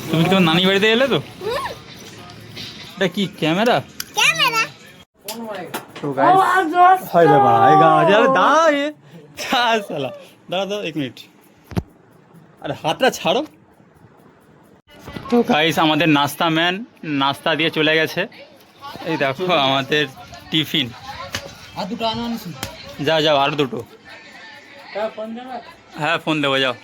তুমি কি তোমার নানি বাড়িতে এলে তো? এটা কি ক্যামেরা? তো गाइस हाय रे आएगा यार दादा ये क्या साला दादा 1 मिनट अरे हाथটা ছাড়ো। তো गाइस আমাদের নাস্তা ম্যান নাস্তা দিয়ে চলে গেছে। এই দেখো আমাদের টিফিন। আর দুটো আনিস। যাও যাও আর দুটো। হ্যাঁ ফোন দেবো যাও।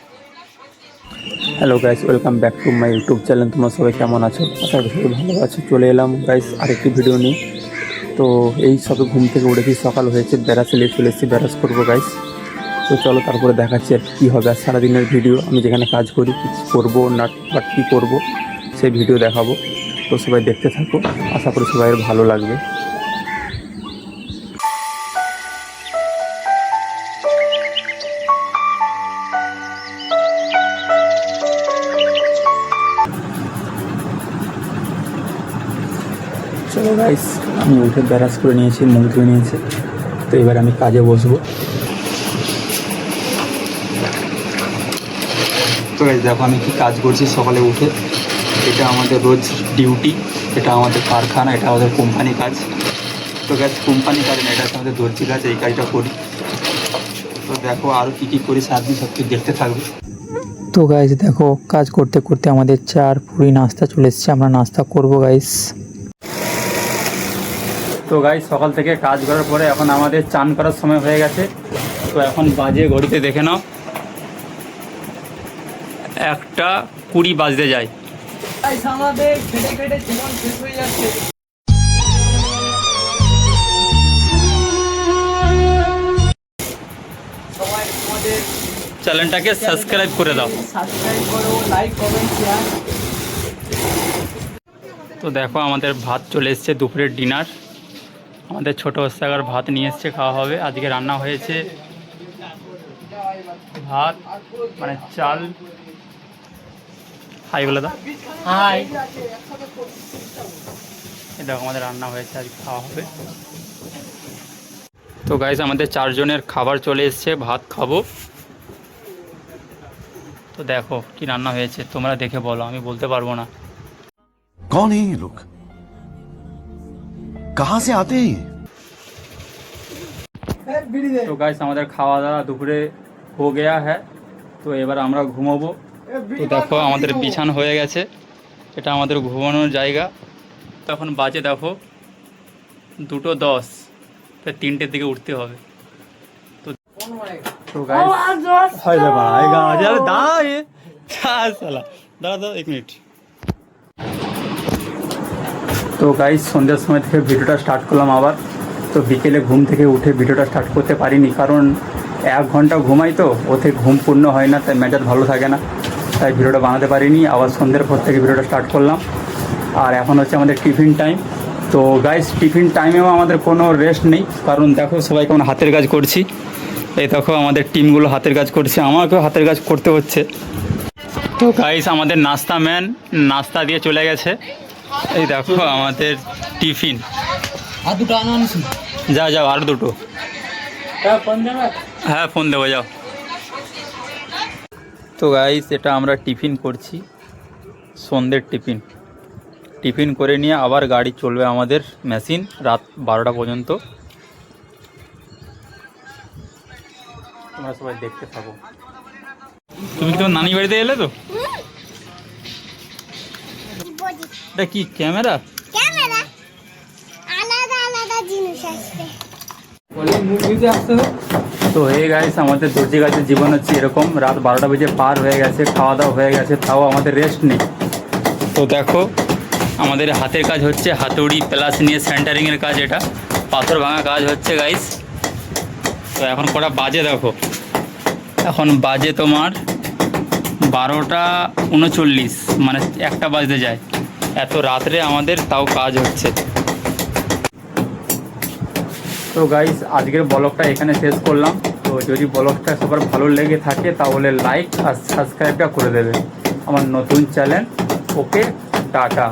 Hello guys, welcome back to my YouTube channel. তোমরা সবাই কেমন আছো? আশা করি সবাই ভালো আছো। চলে এলাম গাইস আরেকটি ভিডিও নিয়ে। তো এই সবে ঘুম থেকে উঠেছি, সকাল হয়েছে, ব্যারাসে নিয়ে চলে এসেছি, ব্যারাস করবো গাইস। তো চলো তারপরে দেখাচ্ছি আর কী হবে। আর সারাদিনের ভিডিও আমি যেখানে কাজ করি কী করবো না বা কী করবো সেই ভিডিও দেখাবো। তো সবাই দেখতে থাকো, আশা করি সবাই ভালো লাগবে। চলো গাইস, আমি উঠে ব্যারাস করে নিয়েছি, মুখ ধুয়ে নিয়েছি। তো এবার আমি কাজে বসবো। তো গাইস দেখো আমি কি কাজ করছি সকালে উঠে। এটা আমাদের রোজ ডিউটি, এটা আমাদের কারখানা, এটা আমাদের কোম্পানি কাজ। তো গাইস কোম্পানি কাজ না, এটা আমাদের দর্জি কাজ, এই কাজটা করি। তো দেখো আরও কী কী করি সারাদিন সব কিছু দেখতে থাকবে। তো গাইস দেখো কাজ করতে করতে আমাদের চার পুরি নাস্তা চলে এসছে, আমরা নাস্তা করবো গাইস। তো গাইস সকাল থেকে কাজ করার পরে এখন আমাদের চান করার সময় হয়ে গেছে। তো এখন বাজে ঘড়িতে দেখে নাও 1:20 বাজতে যায়। আমাদের খেটে খেটে জীবন শেষ হয়ে যাচ্ছে। সবাই আমাদের চ্যানেলটাকে সাবস্ক্রাইব করে দাও, সাবস্ক্রাইব করো, লাইক কমেন্ট শেয়ার। তো দেখো আমাদের ভাত চলে এসছে, দুপুরের ডিনার। আমাদের ছোটো হস্তাকার ভাত নিয়ে এসছে, খাওয়া হবে। আজকে রান্না হয়েছে ভাত মানে চাল। হাই বলে দাও। হাই। এই দেখো আমাদের রান্না হয়েছে, আজকে খাওয়া হবে। তো গাইস আমাদের 4 জনের খাবার চলে এসছে, ভাত খাবো। তো দেখো কি রান্না হয়েছে, তোমরা দেখে বলো, আমি বলতে পারবো না। कौन है ये लोग? कहां से आते हैं? তো গাইস আমাদের খাওয়া দাওয়া দুপুরে হো গেয়া হ্যাঁ। তো এবার আমরা ঘুমোবো। তো দেখো আমাদের বিছানা হয়ে গেছে, এটা আমাদের ঘুমানোর জায়গা। এখন বাজে দেখো 2:10, তো 3টের দিকে উঠতে হবে। তো গাইস হায় রে আएगा यार दादा ये क्या साला दादा 1 मिनट। তো গাইস সন্ধ্যার সময় থেকে ভিডিওটা স্টার্ট করলাম আবার। তো বিকেলে ঘুম থেকে উঠে ভিডিওটা স্টার্ট করতে পারিনি, কারণ 1 ঘন্টা ঘুমাই, তো ওতে ঘুম পূর্ণ হয় না, তাই মেজাজ ভালো থাকে না, তাই ভিডিওটা বানাতে পারিনি। আবার সন্ধ্যের পর থেকে ভিডিওটা স্টার্ট করলাম। আর এখন হচ্ছে আমাদের টিফিন টাইম। তো গাইস টিফিন টাইমেও আমাদের কোনো রেস্ট নেই, কারণ দেখো সবাই কেমন হাতের কাজ করছি। এই দেখো আমাদের টিমগুলো হাতের কাজ করছে, আমাকেও হাতের কাজ করতে হচ্ছে। তো গাইস আমাদের নাস্তা ম্যান নাস্তা দিয়ে চলে গেছে। এই দেখো আমাদের টিফিন। আর দুটো আনিস। যাও যাও আর দুটো। হ্যাঁ ফোন দেবো যাও। তো গাইস এটা আমরা টিফিন করছি, সন্ধ্যের টিফিন। টিফিন করে নিয়ে আবার গাড়ি চলবে আমাদের মেশিন রাত 12টা পর্যন্ত। তোমরা সবাই দেখতে থাকো। তুমি কি তোমার নানি বাড়িতে এলে তো? এটা কি ক্যামেরা? ক্যামেরা আলাদা আলাদা জিনিস আসবে। তো এই গাইস আমাদের দর্জি গাছের জীবন হচ্ছে এরকম, রাত 12টা বেজে পার হয়ে গেছে, খাওয়া দাওয়া হয়ে গেছে, তাও আমাদের রেস্ট নেই। তো দেখো আমাদের হাতের কাজ হচ্ছে, হাতুড়ি প্লাস নিয়ে সেন্টারিংয়ের কাজ, এটা পাথর ভাঙা কাজ হচ্ছে গাইস। তো এখন কটা বাজে দেখো, এখন বাজে তোমার 12:39, মানে 1টা বাজতে যায়। এত রাত্রে আমাদের তাও কাজ হচ্ছে। তো গাইস আজকের ব্লগটা এখানে শেষ করলাম। তো যদি ব্লগটা সবার ভালো লেগে থাকে তাহলে লাইক আর সাবস্ক্রাইবটা করে দেবে আমার নতুন চ্যানেল। ওকে টাটা।